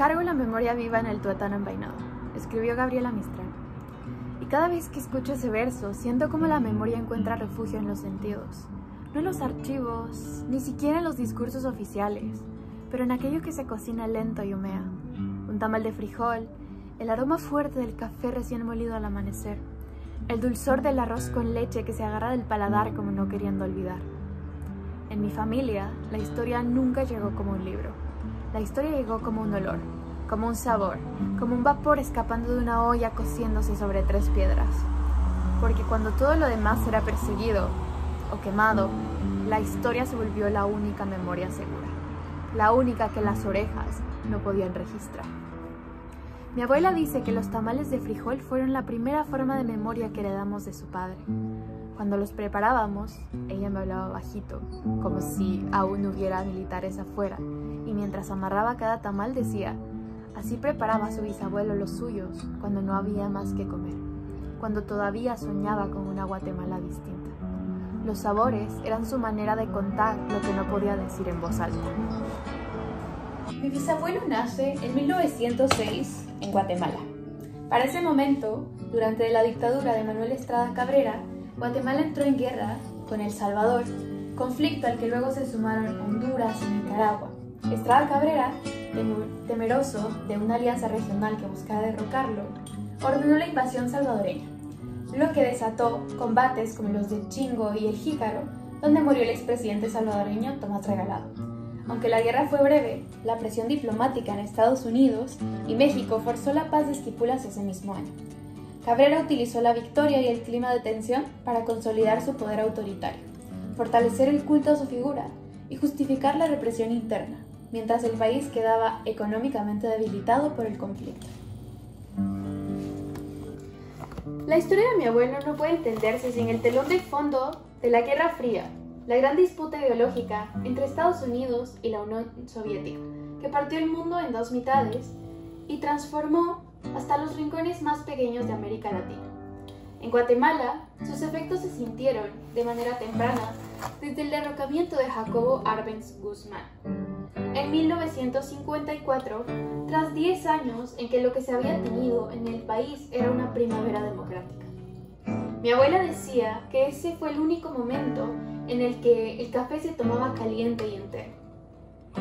Cargo la memoria viva en el tuétano envainado, escribió Gabriela Mistral. Y cada vez que escucho ese verso, siento como la memoria encuentra refugio en los sentidos. No en los archivos, ni siquiera en los discursos oficiales, pero en aquello que se cocina lento y humea. Un tamal de frijol, el aroma fuerte del café recién molido al amanecer, el dulzor del arroz con leche que se agarra del paladar como no queriendo olvidar. En mi familia, la historia nunca llegó como un libro. La historia llegó como un olor, como un sabor, como un vapor escapando de una olla cociéndose sobre 3 piedras. Porque cuando todo lo demás era perseguido o quemado, la historia se volvió la única memoria segura, la única que las orejas no podían registrar. Mi abuela dice que los tamales de frijol fueron la primera forma de memoria que heredamos de su padre. Cuando los preparábamos, ella me hablaba bajito, como si aún hubiera militares afuera, y mientras amarraba cada tamal decía, así preparaba su bisabuelo los suyos cuando no había más que comer, cuando todavía soñaba con una Guatemala distinta. Los sabores eran su manera de contar lo que no podía decir en voz alta. Mi bisabuelo nace en 1906 en Guatemala. Para ese momento, durante la dictadura de Manuel Estrada Cabrera, Guatemala entró en guerra con El Salvador, conflicto al que luego se sumaron Honduras y Nicaragua. Estrada Cabrera, temeroso de una alianza regional que buscaba derrocarlo, ordenó la invasión salvadoreña, lo que desató combates como los de Chingo y El Jícaro, donde murió el expresidente salvadoreño Tomás Regalado. Aunque la guerra fue breve, la presión diplomática en Estados Unidos y México forzó la paz de Esquipulas ese mismo año. Cabrera utilizó la victoria y el clima de tensión para consolidar su poder autoritario, fortalecer el culto a su figura y justificar la represión interna, mientras el país quedaba económicamente debilitado por el conflicto. La historia de mi abuelo no puede entenderse sin el telón de fondo de la Guerra Fría, la gran disputa ideológica entre Estados Unidos y la Unión Soviética, que partió el mundo en 2 mitades y transformó hasta los rincones más pequeños de América Latina. En Guatemala, sus efectos se sintieron de manera temprana desde el derrocamiento de Jacobo Arbenz Guzmán. En 1954, tras 10 años en que lo que se había tenido en el país era una primavera democrática. Mi abuela decía que ese fue el único momento en el que el café se tomaba caliente y entero.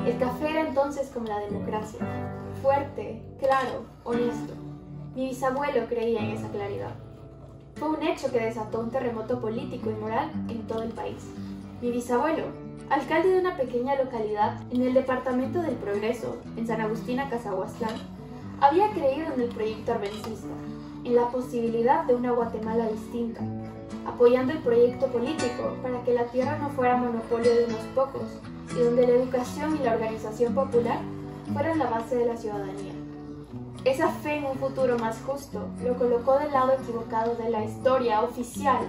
El café era entonces como la democracia, fuerte, claro, honesto. Mi bisabuelo creía en esa claridad. Fue un hecho que desató un terremoto político y moral en todo el país. Mi bisabuelo, alcalde de una pequeña localidad en el departamento del Progreso, en San Agustín Acazahuastlán, había creído en el proyecto arbencista, en la posibilidad de una Guatemala distinta, apoyando el proyecto político para que la tierra no fuera monopolio de unos pocos y donde la educación y la organización popular fueran la base de la ciudadanía. Esa fe en un futuro más justo lo colocó del lado equivocado de la historia oficial,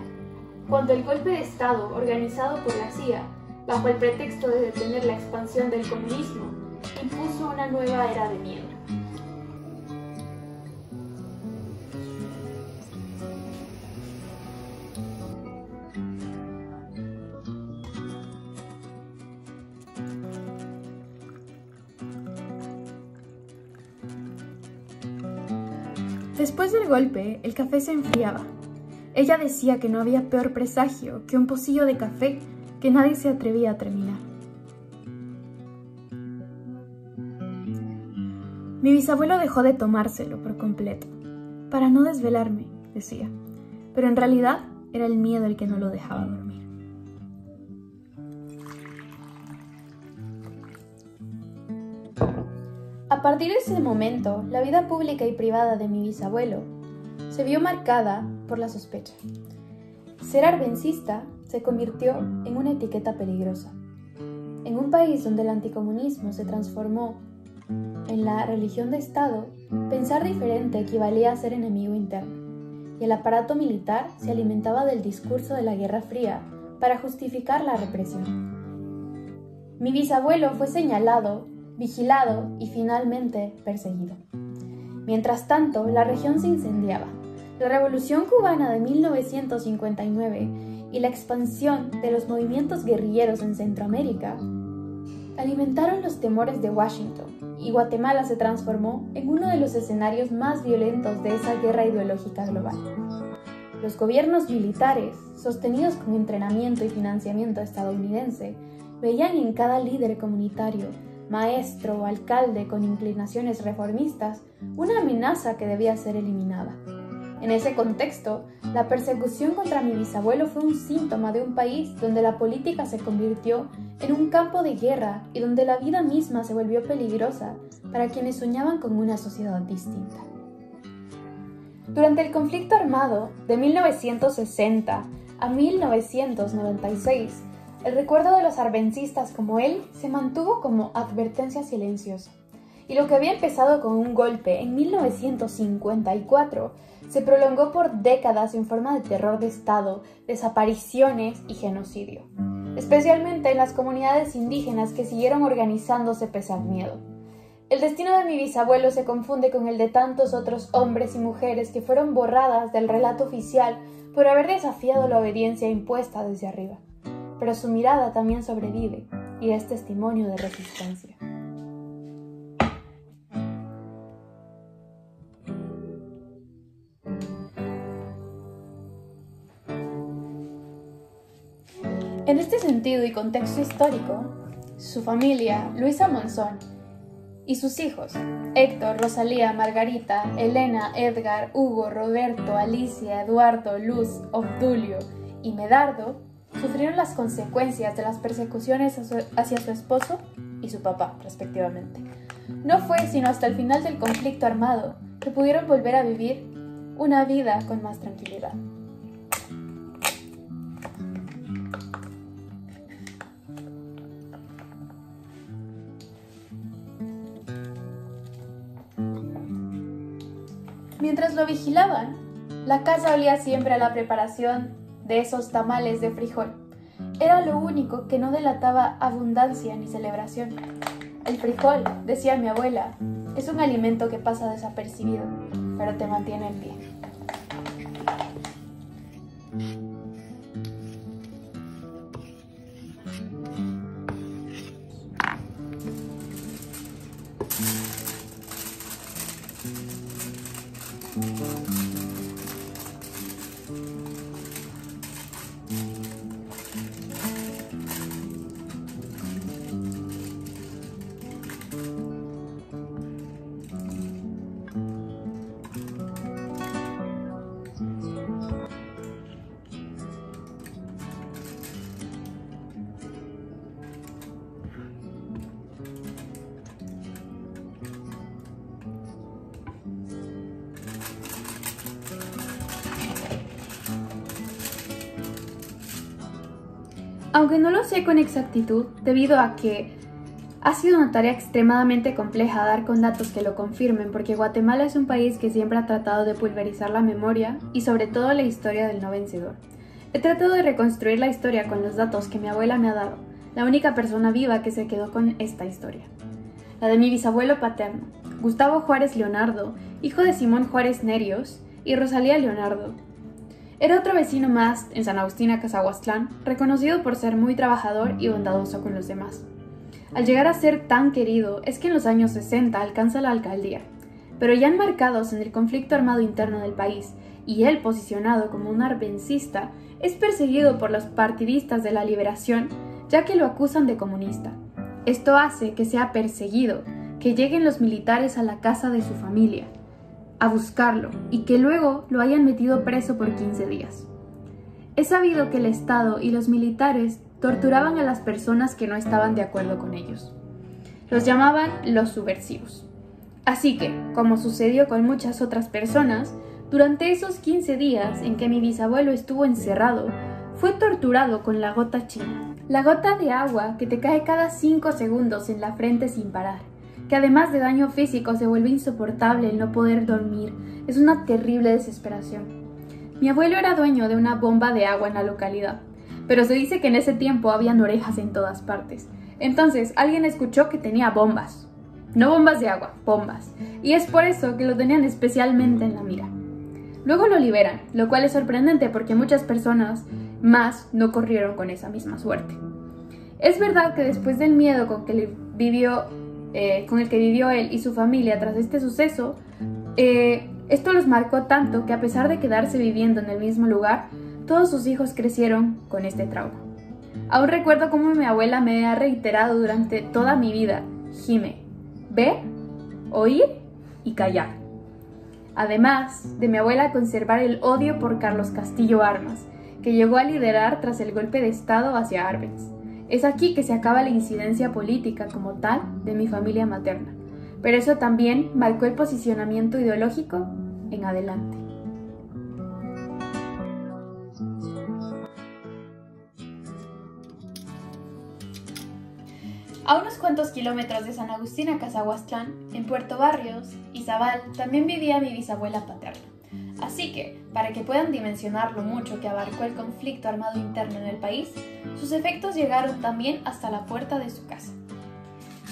cuando el golpe de Estado organizado por la CIA, bajo el pretexto de detener la expansión del comunismo, impuso una nueva era de miedo. Después del golpe, el café se enfriaba. Ella decía que no había peor presagio que un pocillo de café que nadie se atrevía a terminar. Mi bisabuelo dejó de tomárselo por completo, para no desvelarme, decía, pero en realidad era el miedo el que no lo dejaba dormir. A partir de ese momento, la vida pública y privada de mi bisabuelo se vio marcada por la sospecha. Ser arbencista se convirtió en una etiqueta peligrosa. En un país donde el anticomunismo se transformó en la religión de Estado, pensar diferente equivalía a ser enemigo interno, y el aparato militar se alimentaba del discurso de la Guerra Fría para justificar la represión. Mi bisabuelo fue señalado, vigilado y finalmente perseguido. Mientras tanto, la región se incendiaba. La Revolución Cubana de 1959 y la expansión de los movimientos guerrilleros en Centroamérica alimentaron los temores de Washington y Guatemala se transformó en uno de los escenarios más violentos de esa guerra ideológica global. Los gobiernos militares, sostenidos con entrenamiento y financiamiento estadounidense, veían en cada líder comunitario, maestro o alcalde con inclinaciones reformistas, una amenaza que debía ser eliminada. En ese contexto, la persecución contra mi bisabuelo fue un síntoma de un país donde la política se convirtió en un campo de guerra y donde la vida misma se volvió peligrosa para quienes soñaban con una sociedad distinta. Durante el conflicto armado de 1960 a 1996, el recuerdo de los arbencistas como él se mantuvo como advertencia silenciosa, y lo que había empezado con un golpe en 1954 se prolongó por décadas en forma de terror de Estado, desapariciones y genocidio, especialmente en las comunidades indígenas que siguieron organizándose pese al miedo. El destino de mi bisabuelo se confunde con el de tantos otros hombres y mujeres que fueron borradas del relato oficial por haber desafiado la obediencia impuesta desde arriba. Pero su mirada también sobrevive y es testimonio de resistencia. En este sentido y contexto histórico, su familia, Luisa Monzón, y sus hijos, Héctor, Rosalía, Margarita, Elena, Edgar, Hugo, Roberto, Alicia, Eduardo, Luz, Obdulio y Medardo, sufrieron las consecuencias de las persecuciones hacia su esposo y su papá, respectivamente. No fue sino hasta el final del conflicto armado que pudieron volver a vivir una vida con más tranquilidad. Mientras lo vigilaban, la casa olía siempre a la preparación de esos tamales de frijol. Era lo único que no delataba abundancia ni celebración. El frijol, decía mi abuela, es un alimento que pasa desapercibido, pero te mantiene en pie. Aunque no lo sé con exactitud, debido a que ha sido una tarea extremadamente compleja dar con datos que lo confirmen, porque Guatemala es un país que siempre ha tratado de pulverizar la memoria y sobre todo la historia del no vencedor. He tratado de reconstruir la historia con los datos que mi abuela me ha dado, la única persona viva que se quedó con esta historia. La de mi bisabuelo paterno, Gustavo Juárez Leonardo, hijo de Simón Juárez Nerios y Rosalía Leonardo. Era otro vecino más en San Agustín Acazahuastlán, reconocido por ser muy trabajador y bondadoso con los demás. Al llegar a ser tan querido es que en los años 60 alcanza la alcaldía, pero ya enmarcados en el conflicto armado interno del país y él posicionado como un arbencista, es perseguido por los partidistas de la liberación, ya que lo acusan de comunista. Esto hace que sea perseguido, que lleguen los militares a la casa de su familia a buscarlo y que luego lo hayan metido preso por 15 días. Es sabido que el Estado y los militares torturaban a las personas que no estaban de acuerdo con ellos. Los llamaban los subversivos. Así que, como sucedió con muchas otras personas, durante esos 15 días en que mi bisabuelo estuvo encerrado, fue torturado con la gota china. La gota de agua que te cae cada 5 segundos en la frente sin parar, que además de daño físico se vuelve insoportable el no poder dormir. Es una terrible desesperación. Mi abuelo era dueño de una bomba de agua en la localidad, pero se dice que en ese tiempo habían orejas en todas partes. Entonces alguien escuchó que tenía bombas. No bombas de agua, bombas. Y es por eso que lo tenían especialmente en la mira. Luego lo liberan, lo cual es sorprendente porque muchas personas más no corrieron con esa misma suerte. Es verdad que después del miedo con que vivió con el que vivió él y su familia tras este suceso, esto los marcó tanto que a pesar de quedarse viviendo en el mismo lugar, todos sus hijos crecieron con este trauma. Aún recuerdo cómo mi abuela me ha reiterado durante toda mi vida: Jime, ver, oír y callar. Además de mi abuela conservar el odio por Carlos Castillo Armas, que llegó a liderar tras el golpe de Estado hacia Arbenz. Es aquí que se acaba la incidencia política como tal de mi familia materna, pero eso también marcó el posicionamiento ideológico en adelante. A unos cuantos kilómetros de San Agustín a Casahuastlán, en Puerto Barrios, Izabal, también vivía mi bisabuela paterna. Así que, para que puedan dimensionar lo mucho que abarcó el conflicto armado interno en el país, sus efectos llegaron también hasta la puerta de su casa.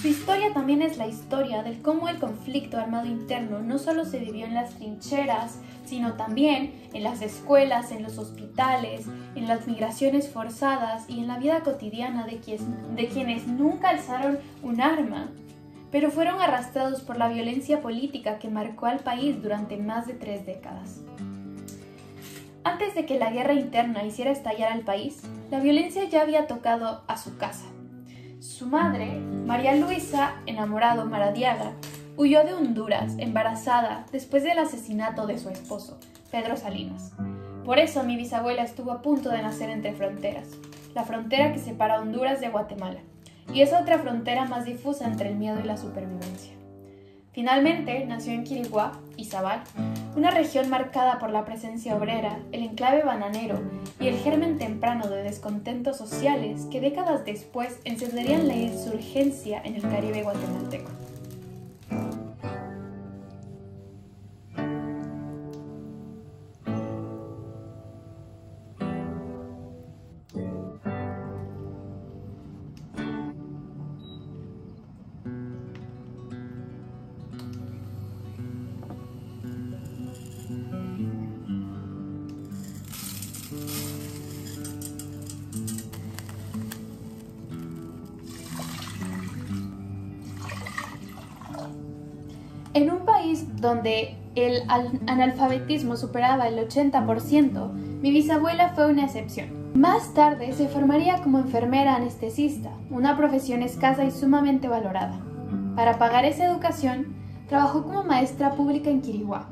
Su historia también es la historia de cómo el conflicto armado interno no solo se vivió en las trincheras, sino también en las escuelas, en los hospitales, en las migraciones forzadas y en la vida cotidiana de quienes nunca alzaron un arma, pero fueron arrastrados por la violencia política que marcó al país durante más de 3 décadas. Antes de que la guerra interna hiciera estallar al país, la violencia ya había tocado a su casa. Su madre, María Luisa Enamorado Maradiaga, huyó de Honduras embarazada después del asesinato de su esposo, Pedro Salinas. Por eso mi bisabuela estuvo a punto de nacer entre fronteras, la frontera que separa Honduras de Guatemala, y esa otra frontera más difusa entre el miedo y la supervivencia. Finalmente nació en Quiriguá, Izabal, una región marcada por la presencia obrera, el enclave bananero y el germen temprano de descontentos sociales que décadas después encenderían la insurgencia en el Caribe guatemalteco. En un país donde el analfabetismo superaba el 80%, mi bisabuela fue una excepción. Más tarde se formaría como enfermera anestesista, una profesión escasa y sumamente valorada. Para pagar esa educación, trabajó como maestra pública en Quiriguá,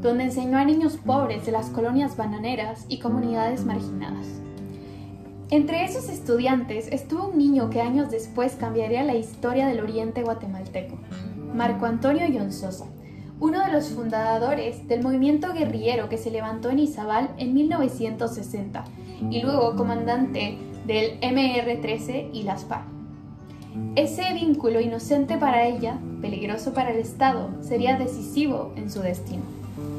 donde enseñó a niños pobres de las colonias bananeras y comunidades marginadas. Entre esos estudiantes estuvo un niño que años después cambiaría la historia del oriente guatemalteco: Marco Antonio Llonsosa, uno de los fundadores del movimiento guerrillero que se levantó en Izabal en 1960 y luego comandante del MR-13 y las FARC. Ese vínculo inocente para ella, peligroso para el Estado, sería decisivo en su destino.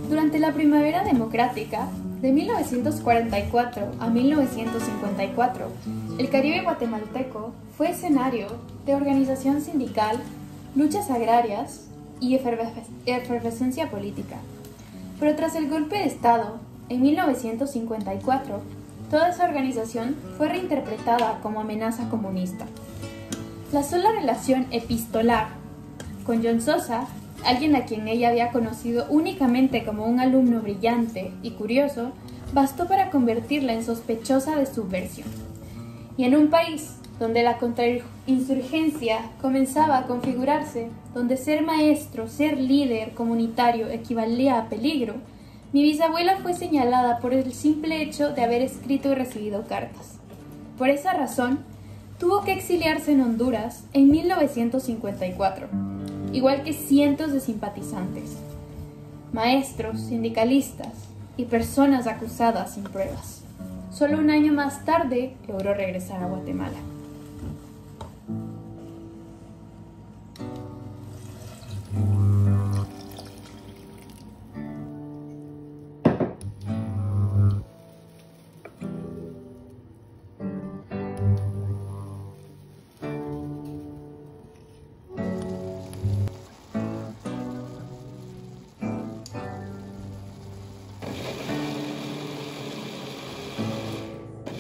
Durante la Primavera Democrática, de 1944 a 1954, el Caribe guatemalteco fue escenario de organización sindical, luchas agrarias y efervescencia política. Pero tras el golpe de Estado, en 1954, toda esa organización fue reinterpretada como amenaza comunista. La sola relación epistolar con Llonsosa, alguien a quien ella había conocido únicamente como un alumno brillante y curioso, bastó para convertirla en sospechosa de subversión. Y en un país donde la contrainsurgencia comenzaba a configurarse, donde ser maestro, ser líder comunitario equivalía a peligro, mi bisabuela fue señalada por el simple hecho de haber escrito y recibido cartas. Por esa razón, tuvo que exiliarse en Honduras en 1954, igual que cientos de simpatizantes, maestros, sindicalistas y personas acusadas sin pruebas. Solo un año más tarde logró regresar a Guatemala.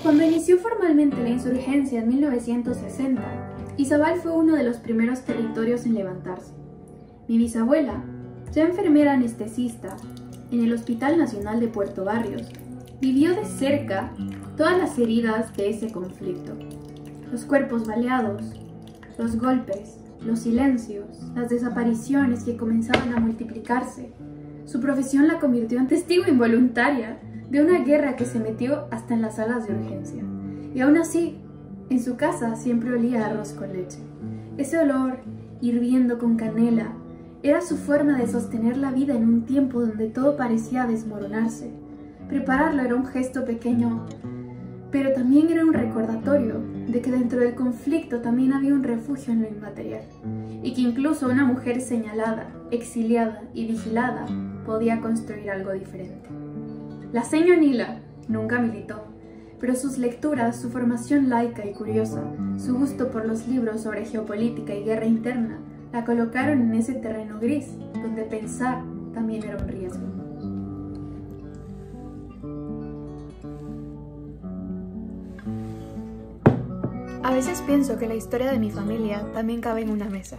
Cuando inició formalmente la insurgencia en 1960, Izabal fue uno de los primeros territorios en levantarse. Mi bisabuela, ya enfermera anestesista en el Hospital Nacional de Puerto Barrios, vivió de cerca todas las heridas de ese conflicto. Los cuerpos baleados, los golpes, los silencios, las desapariciones que comenzaban a multiplicarse. Su profesión la convirtió en testigo involuntaria de una guerra que se metió hasta en las salas de urgencia. Y aún así, en su casa siempre olía a arroz con leche. Ese olor, hirviendo con canela, era su forma de sostener la vida en un tiempo donde todo parecía desmoronarse. Prepararlo era un gesto pequeño, pero también era un recordatorio de que dentro del conflicto también había un refugio en lo inmaterial, y que incluso una mujer señalada, exiliada y vigilada podía construir algo diferente. La señora Nila nunca militó, pero sus lecturas, su formación laica y curiosa, su gusto por los libros sobre geopolítica y guerra interna, la colocaron en ese terreno gris, donde pensar también era un riesgo. A veces pienso que la historia de mi familia también cabe en una mesa.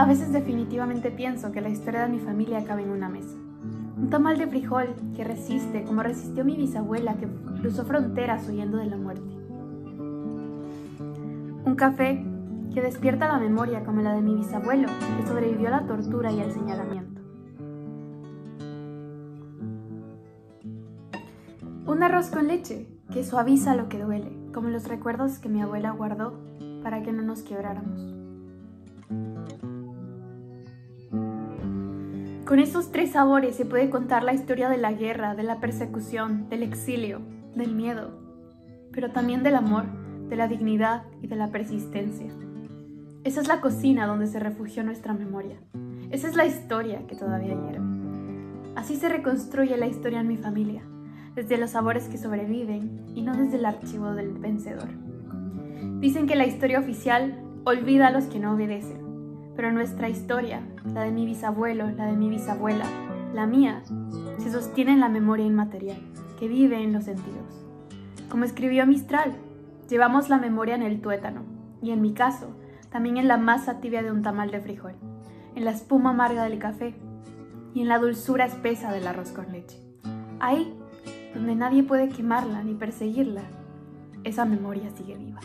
A veces definitivamente pienso que la historia de mi familia cabe en una mesa. Un tamal de frijol que resiste como resistió mi bisabuela que cruzó fronteras huyendo de la muerte. Un café que despierta la memoria como la de mi bisabuelo que sobrevivió a la tortura y al señalamiento. Un arroz con leche que suaviza lo que duele, como los recuerdos que mi abuela guardó para que no nos quebráramos. Con esos tres sabores se puede contar la historia de la guerra, de la persecución, del exilio, del miedo, pero también del amor, de la dignidad y de la persistencia. Esa es la cocina donde se refugió nuestra memoria. Esa es la historia que todavía hierve. Así se reconstruye la historia en mi familia, desde los sabores que sobreviven y no desde el archivo del vencedor. Dicen que la historia oficial olvida a los que no obedecen. Pero nuestra historia, la de mi bisabuelo, la de mi bisabuela, la mía, se sostiene en la memoria inmaterial, que vive en los sentidos. Como escribió Mistral, llevamos la memoria en el tuétano, y en mi caso, también en la masa tibia de un tamal de frijol, en la espuma amarga del café, y en la dulzura espesa del arroz con leche. Ahí, donde nadie puede quemarla ni perseguirla, esa memoria sigue viva.